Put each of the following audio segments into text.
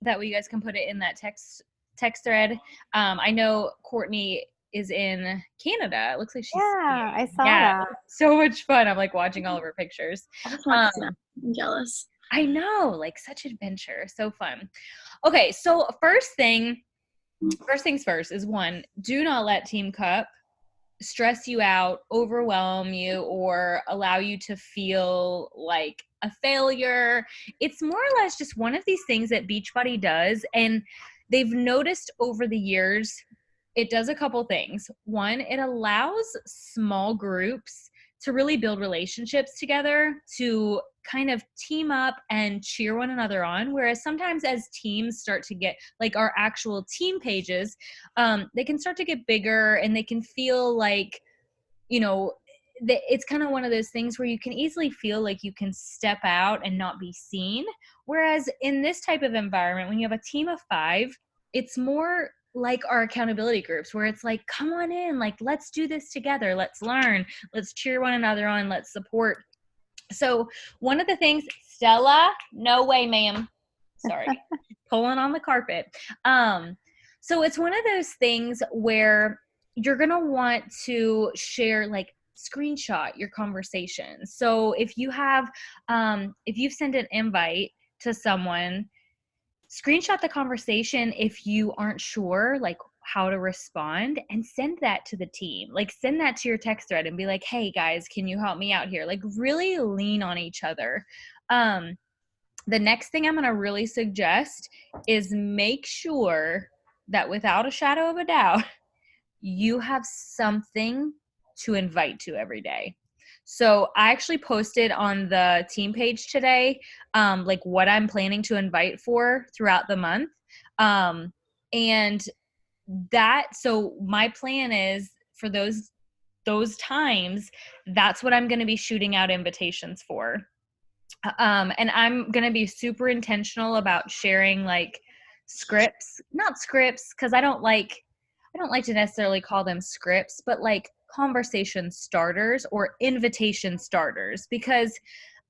that way you guys can put it in that text thread. I know Courtney is in Canada. It looks like she's Yeah, I skiing. saw Yeah, that. so much fun. I'm like watching all of her pictures. I just want to snap. Um, I'm jealous. I know, like such adventure. So fun. Okay, so first things first is one, do not let Team Cup stress you out, overwhelm you, or allow you to feel like a failure. It's more or less just one of these things that Beachbody does, and they've noticed over the years it does a couple things. One, it allows small groups to really build relationships together, to kind of team up and cheer one another on. Whereas sometimes as teams start to get like our actual team pages, they can start to get bigger and they can feel like, you know, it's kind of one of those things where you can easily feel like you can step out and not be seen. Whereas in this type of environment, when you have a team of 5, it's more like our accountability groups where it's like, come on in, like, let's do this together. Let's learn, let's cheer one another on, let's support. So one of the things, Stella, no way, ma'am. Sorry, pulling on the carpet. So it's one of those things where you're going to want to share, like, screenshot your conversation. So if you have, if you've sent an invite to someone, screenshot the conversation if you aren't sure, like, how to respond, and send that to the team. Like, send that to your text thread and be like, hey guys, can you help me out here? Like, really lean on each other. The next thing I'm going to really suggest is make sure that without a shadow of a doubt, you have something to invite to every day. So I actually posted on the team page today, like what I'm planning to invite for throughout the month. And so my plan is for those times, that's what I'm going to be shooting out invitations for. And I'm going to be super intentional about sharing, like, not scripts, because I don't like to necessarily call them scripts, but like conversation starters or invitation starters, because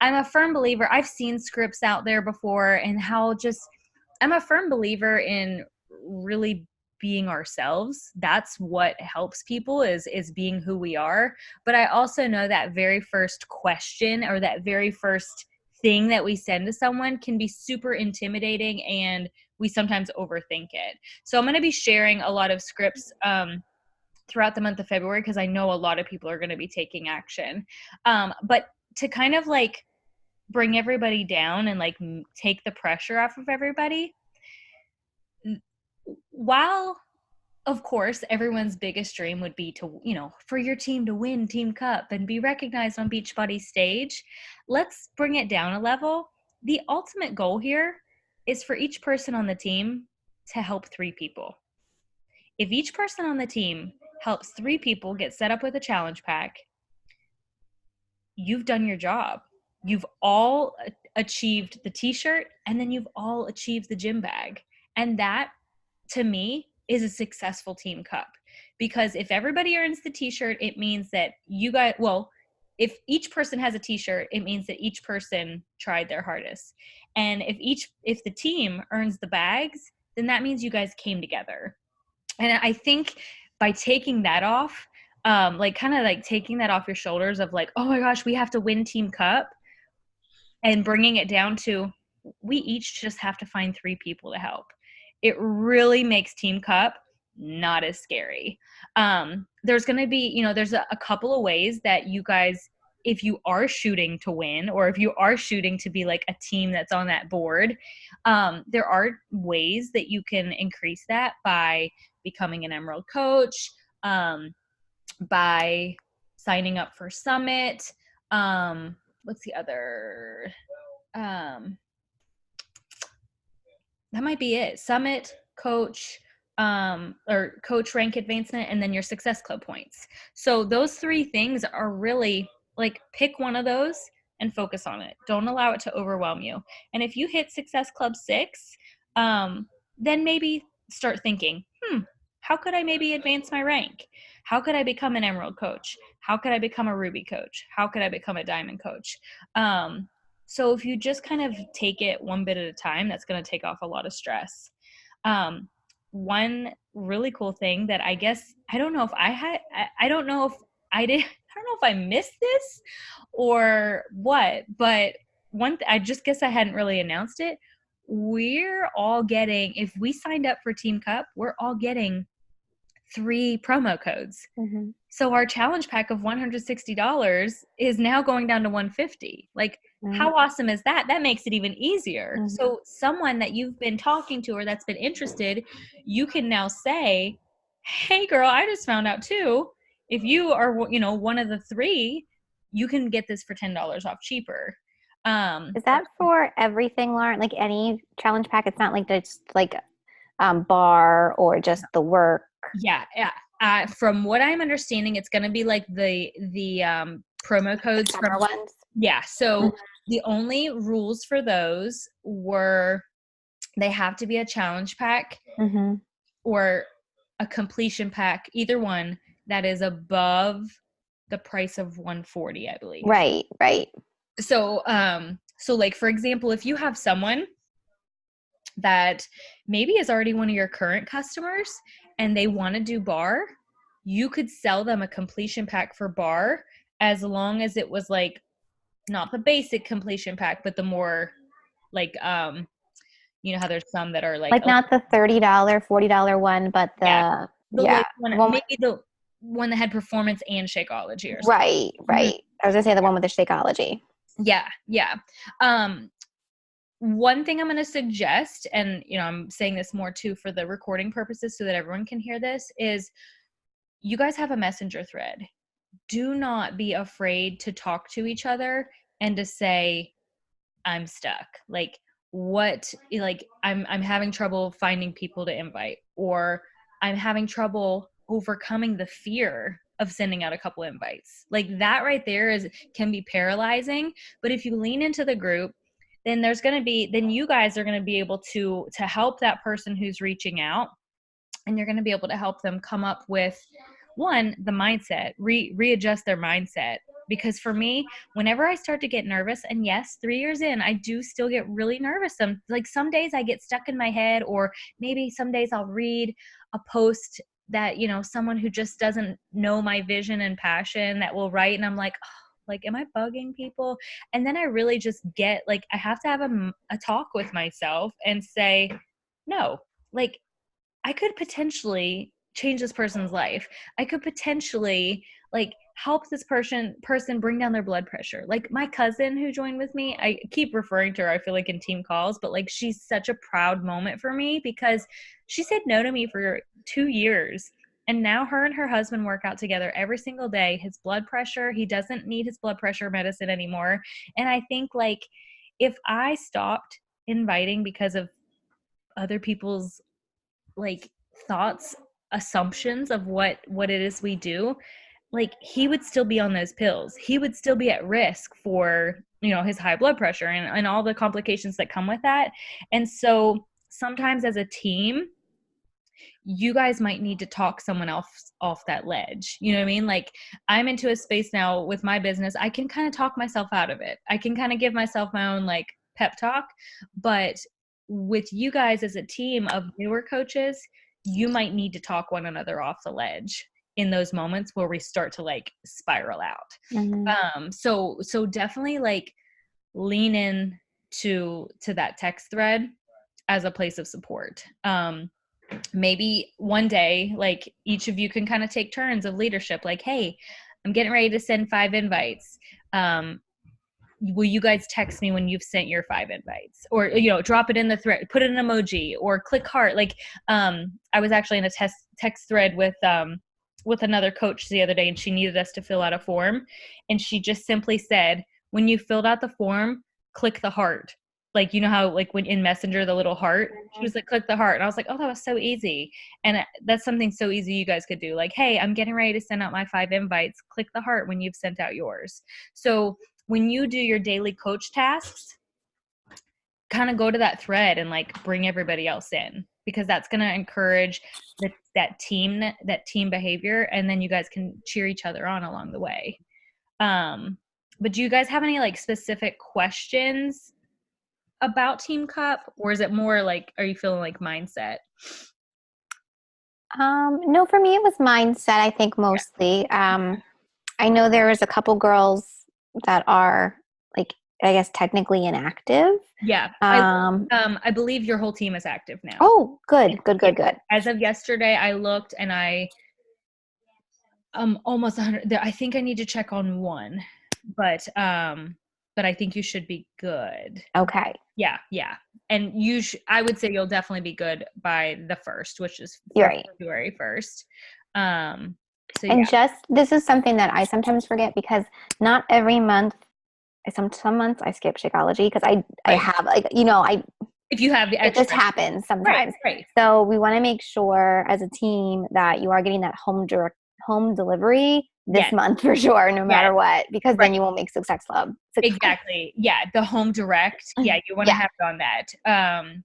I'm a firm believer. I've seen scripts out there before, and I'm a firm believer in really being ourselves. That's what helps people is being who we are. But I also know that very first question or that very first thing that we send to someone can be super intimidating, and we sometimes overthink it. So I'm going to be sharing a lot of scripts throughout the month of February, because I know a lot of people are going to be taking action. But to kind of like bring everybody down and like take the pressure off of everybody, while of course everyone's biggest dream would be to, for your team to win Team Cup and be recognized on Beachbody's stage, let's bring it down a level. The ultimate goal here is for each person on the team to help 3 people. If each person on the team helps 3 people get set up with a challenge pack, you've done your job. You've all achieved the t-shirt, and then you've all achieved the gym bag. And that, to me, is a successful Team Cup. Because if everybody earns the t-shirt, it means that if each person has a t-shirt, it means that each person tried their hardest. And if the team earns the bags, then that means you guys came together. And I think by taking that off, taking that off your shoulders of like, oh my gosh, we have to win Team Cup, and bringing it down to, we each just have to find 3 people to help. It really makes Team Cup not as scary. There's going to be, there's a couple of ways that you guys, if you are shooting to win, or if you are shooting to be like a team that's on that board, there are ways that you can increase that by becoming an Emerald coach, by signing up for Summit. What's the other? That might be it. Summit, coach, or coach rank advancement, and then your Success Club points. So those 3 things are really like, pick one of those and focus on it. Don't allow it to overwhelm you. And if you hit Success Club 6, then maybe start thinking, how could I maybe advance my rank? How could I become an Emerald coach? How could I become a Ruby coach? How could I become a Diamond coach? So if you just kind of take it one bit at a time, that's going to take off a lot of stress. One really cool thing that I guess, I don't know if I don't know if I did, I don't know if I missed this or what, but I just guess I hadn't really announced it. We're all getting, if we signed up for Team Cup, we're all getting 3 promo codes. Mm-hmm. So our challenge pack of $160 is now going down to $150. Like, how awesome is that? That makes it even easier. Mm-hmm. So someone that you've been talking to or that's been interested, you can now say, hey girl, I just found out too, if you are, one of the 3, you can get this for $10 off cheaper. Is that for everything, Lauren? Like any challenge pack? It's not like just like bar or just the work. Yeah. From what I'm understanding, it's going to be like the promo codes Summer ones. Yeah. So the only rules for those were they have to be a challenge pack or a completion pack, either one that is above the price of 140, I believe. Right. So, so like, for example, if you have someone that maybe is already one of your current customers and they want to do bar, you could sell them a completion pack for bar as long as it was like not the basic completion pack, but the more like you know how there's some that are like not the $30, $40 one, but the like maybe the one that had performance and Shakeology or something. Right. I was gonna say the one with the Shakeology. Yeah. One thing I'm going to suggest, and I'm saying this more too for the recording purposes so that everyone can hear this, is you guys have a messenger thread. Do not be afraid to talk to each other and to say, I'm stuck. Like, I'm having trouble finding people to invite, or I'm having trouble overcoming the fear of sending out a couple invites. Like that right there can be paralyzing. But if you lean into the group, then then you guys are going to be able to help that person who's reaching out, and you're going to be able to help them come up with the mindset, readjust their mindset. Because for me, whenever I start to get nervous, and yes, 3 years in, I do still get really nervous. Some days I get stuck in my head, or maybe some days I'll read a post that, someone who just doesn't know my vision and passion that will write, and I'm like, oh, am I bugging people? And then I really just get I have to have a talk with myself and say, no, I could potentially change this person's life. I could potentially help this person bring down their blood pressure. Like my cousin who joined with me, I keep referring to her, I feel like in team calls, but she's such a proud moment for me because she said no to me for 2 years. And now her and her husband work out together every single day. His blood pressure, he doesn't need his blood pressure medicine anymore. And I think if I stopped inviting because of other people's thoughts, assumptions of what it is we do, he would still be on those pills. He would still be at risk for, his high blood pressure and all the complications that come with that. And so sometimes as a team, you guys might need to talk someone else off that ledge. You know what I mean? I'm into a space now with my business. I can kind of talk myself out of it. I can kind of give myself my own pep talk, but with you guys as a team of newer coaches, you might need to talk one another off the ledge in those moments where we start to spiral out. So definitely lean in to that text thread as a place of support. Maybe one day, each of you can kind of take turns of leadership. Hey, I'm getting ready to send 5 invites. Will you guys text me when you've sent your 5 invites, or drop it in the thread, put an emoji or click heart. I was actually in a text thread with another coach the other day, and she needed us to fill out a form, and she just simply said, when you filled out the form, click the heart. How when in Messenger, the little heart, she was click the heart. And I was oh, that was so easy. And that's something so easy you guys could do. Hey, I'm getting ready to send out my 5 invites. Click the heart when you've sent out yours. So when you do your daily coach tasks, kind of go to that thread and bring everybody else in, because that's going to encourage that team behavior. And then you guys can cheer each other on along the way. But do you guys have any like specific questions about Team Cup, or is it more like, are you feeling like mindset? No, for me it was mindset, I think mostly. I know there was a couple girls that are like, I guess technically inactive. Yeah. Um, I believe your whole team is active now. oh, good, good, Yeah. good, good. As of yesterday, I looked and I almost 100. I think I need to check on one, but I think you should be good. Okay. Yeah, yeah. And I would say you'll definitely be good by the 1st, which is You're right. February 1st. So And yeah. this is something that I sometimes forget because not every month, some months I skip Shakeology because I Right. have like, you know, If you have the it extra. just happens sometimes. Right. So we want to make sure as a team that you are getting that home delivery this Yes. month for sure, no matter what, because then Right. you won't make Success Club. Exactly. Yeah, the home direct. Yeah, you want to have it on that.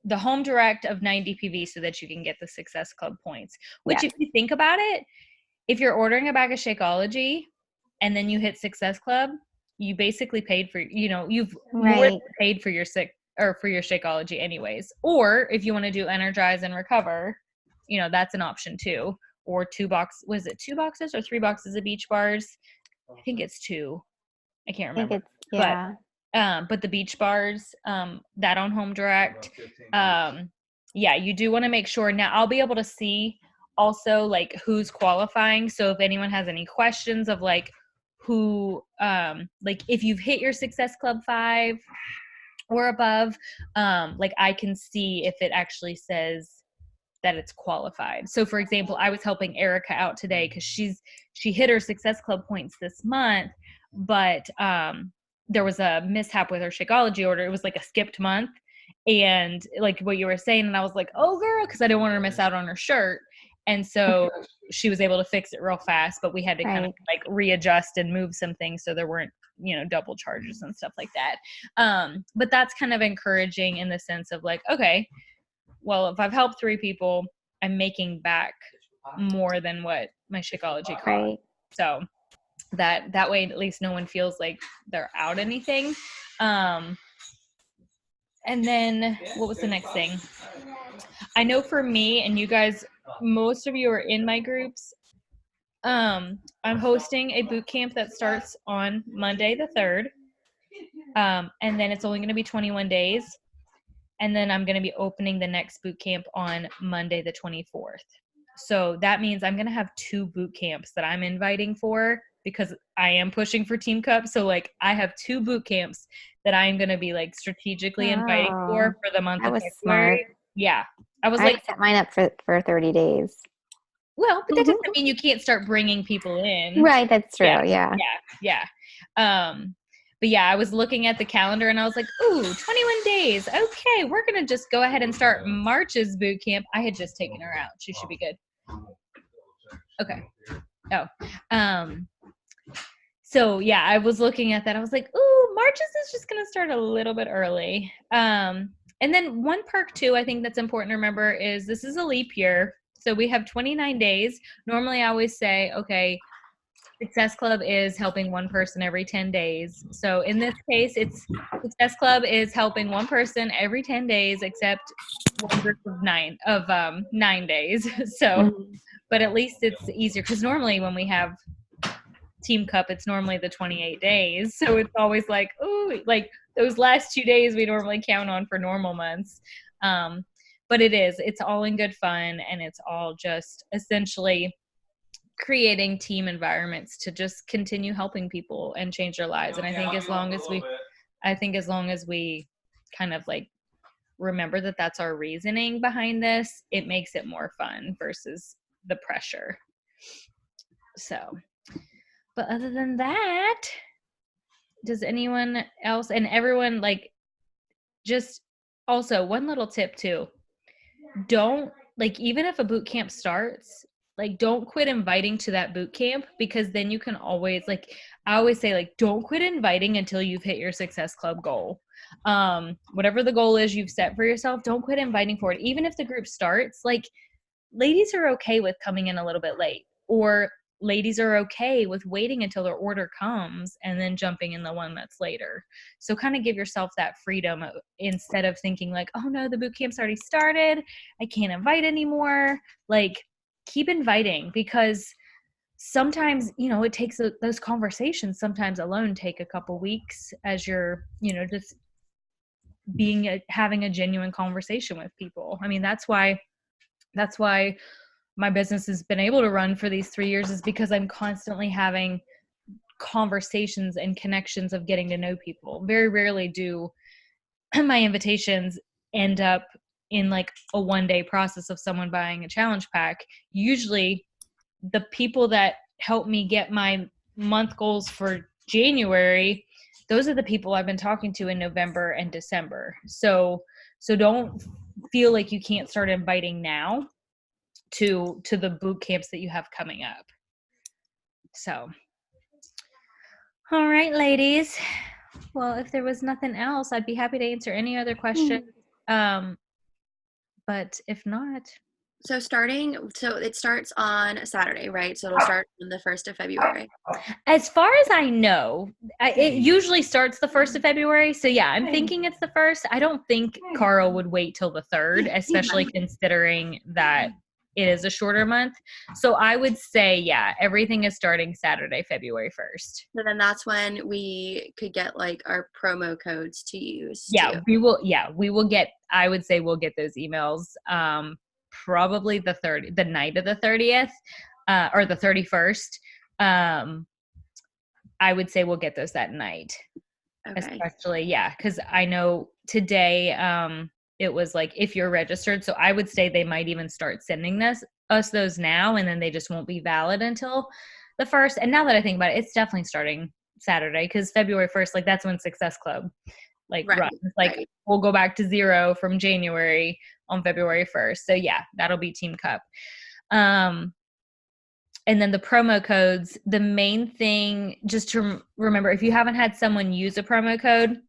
The home direct of 90 PV so that you can get the Success Club points. Which, if you think about it, if you're ordering a bag of Shakeology and then you hit Success Club, you basically paid for, you've more than paid for your Shakeology anyways. Or if you want to do Energize and Recover, that's an option too. Or was it 2 boxes or 3 boxes of Beach Bars? I think it's 2. I can't remember. But the Beach Bars, that on home direct. Yeah, you do want to make sure. Now I'll be able to see also like who's qualifying. So if anyone has any questions of like who, like if you've hit your Success Club 5 or above, like I can see if it actually says that it's qualified. So for example, I was helping Erica out today because she hit her Success Club points this month, but there was a mishap with her Shakeology order. It was like a skipped month, and like what you were saying, and I was like, oh girl, because I didn't want her to miss out on her shirt. And so she was able to fix it real fast, but we had to kind of like readjust and move some things so there weren't double charges and stuff like that. But that's kind of encouraging in the sense of like, okay, well, if I've helped 3 people, I'm making back more than what my Shakeology cost. Right. So that way, at least no one feels like they're out anything. And then what was the next thing? I know for me and you guys, most of you are in my groups. I'm hosting a boot camp that starts on Monday the 3rd. And then it's only going to be 21 days. And then I'm going to be opening the next boot camp on Monday the 24th. So that means I'm going to have 2 boot camps that I'm inviting for because I am pushing for Team Cup. So like I have 2 boot camps that I'm going to be like strategically inviting for the month of February. Smart. Yeah. I set mine up for 30 days. Well, but that doesn't mean you can't start bringing people in. Right. That's true. Yeah. But yeah, I was looking at the calendar and I was like, ooh, 21 days. Okay, we're going to just go ahead and start March's boot camp. I had just taken her out. She should be good. Okay. So yeah, I was looking at that. I was like, ooh, March's is just going to start a little bit early. And then one perk too, I think that's important to remember is this is a leap year. So we have 29 days. Normally I always say, okay, Success Club is helping one person every 10 days. So in this case, Success Club is helping one person every 10 days, except one group of 9 days. So, but at least it's easier because normally when we have Team Cup, it's normally the 28 days. So it's always like, ooh, like those last 2 days we normally count on for normal months. But it's all in good fun, and it's all just essentially creating team environments to just continue helping people and change their lives. And I think as long as we kind of like remember that that's our reasoning behind this, it makes it more fun versus the pressure. So, but other than that, does anyone else and everyone like just also one little tip too, don't like, even if a boot camp starts, like don't quit inviting to that boot camp, because then you can always like, I always say like, don't quit inviting until you've hit your Success Club goal. Whatever the goal is you've set for yourself, don't quit inviting for it. Even if the group starts, like ladies are okay with coming in a little bit late, or ladies are okay with waiting until their order comes and then jumping in the one that's later. So kind of give yourself that freedom instead of thinking like, oh no, the boot camp's already started, I can't invite anymore. Like, keep inviting, because sometimes, you know, it takes those conversations sometimes alone take a couple weeks as you're, you know, just having a genuine conversation with people. I mean, that's why my business has been able to run for these 3 years, is because I'm constantly having conversations and connections of getting to know people. Very rarely do my invitations end up in like a 1-day process of someone buying a challenge pack. Usually the people that help me get my month goals for January, those are the people I've been talking to in November and December. So don't feel like you can't start inviting now to the boot camps that you have coming up. So, all right, ladies. Well, if there was nothing else, I'd be happy to answer any other questions. But if not, so it starts on Saturday, right? So it'll start on the 1st of February. As far as I know, it usually starts the 1st of February. So yeah, I'm thinking it's the 1st. I don't think Carl would wait till the 3rd, especially considering that it is a shorter month. So I would say, yeah, everything is starting Saturday, February 1st. So then that's when we could get like our promo codes to use. Yeah, too. we will get, I would say we'll get those emails probably the night of the 30th or the 31st. I would say we'll get those that night. Okay. Especially, yeah, because I know today it was like if you're registered. So I would say they might even start sending us those now, and then they just won't be valid until the 1st. And now that I think about it, it's definitely starting Saturday, because February 1st, like that's when Success Club runs. Like we'll go back to 0 from January on February 1st. So yeah, that'll be Team Cup. And then the promo codes, the main thing, just to remember, if you haven't had someone use a promo code,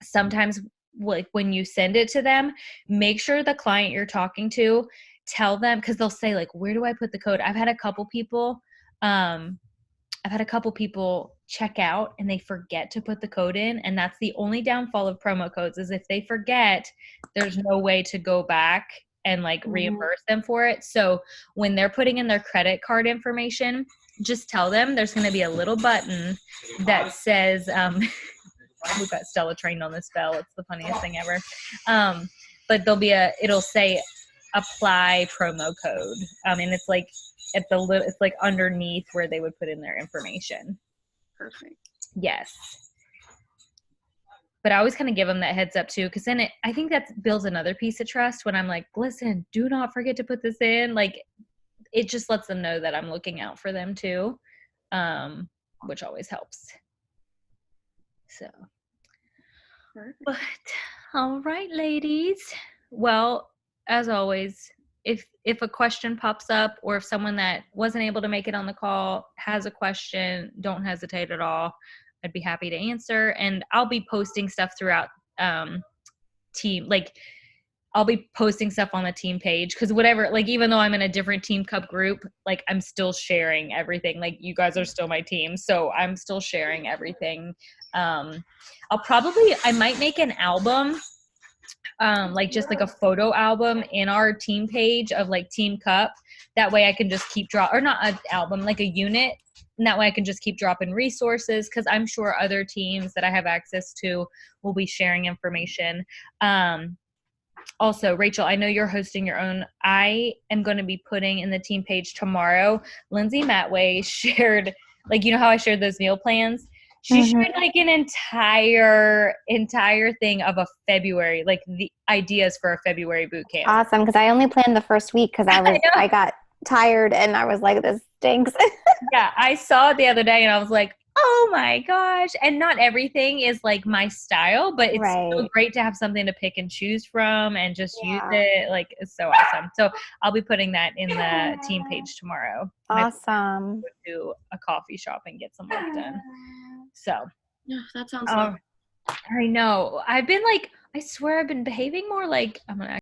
sometimes like when you send it to them, make sure the client you're talking to, tell them, because they'll say like, where do I put the code? I've had a couple people check out and they forget to put the code in. And that's the only downfall of promo codes, is if they forget, there's no way to go back and like reimburse them for it. So when they're putting in their credit card information, just tell them there's going to be a little button that says, we've got Stella trained on this bell. It's the funniest thing ever. But it'll say apply promo code. And it's like it's like underneath where they would put in their information. Perfect. Yes. But I always kind of give them that heads up too, because then I think that builds another piece of trust when I'm like, listen, do not forget to put this in. Like, it just lets them know that I'm looking out for them too, which always helps. So, but all right, ladies. Well, as always, if a question pops up, or if someone that wasn't able to make it on the call has a question, don't hesitate at all. I'd be happy to answer. And I'll be posting stuff throughout team. Like, I'll be posting stuff on the team page, because whatever, like, even though I'm in a different Team Cup group, like, I'm still sharing everything. Like, you guys are still my team, so I'm still sharing everything. I might make an album, like just like a photo album in our team page of like Team Cup. That way I can just keep or not an album, like a unit. And that way I can just keep dropping resources, because I'm sure other teams that I have access to will be sharing information. Also, Rachel, I know you're hosting your own. I am going to be putting in the team page tomorrow. Lindsay Matway shared, like, you know how I shared those meal plans? She shared like an entire thing of a February, like the ideas for a February boot camp. Awesome, because I only planned the first week because I got tired and I was like, this stinks. Yeah, I saw it the other day and I was like, oh my gosh. And not everything is like my style, but it's so great to have something to pick and choose from and just use it. Like, it's so awesome. So I'll be putting that in the team page tomorrow. Awesome. Go to a coffee shop and get some work done. So yeah, that sounds fun. I know. I've been like, I swear I've been behaving more like, I'm gonna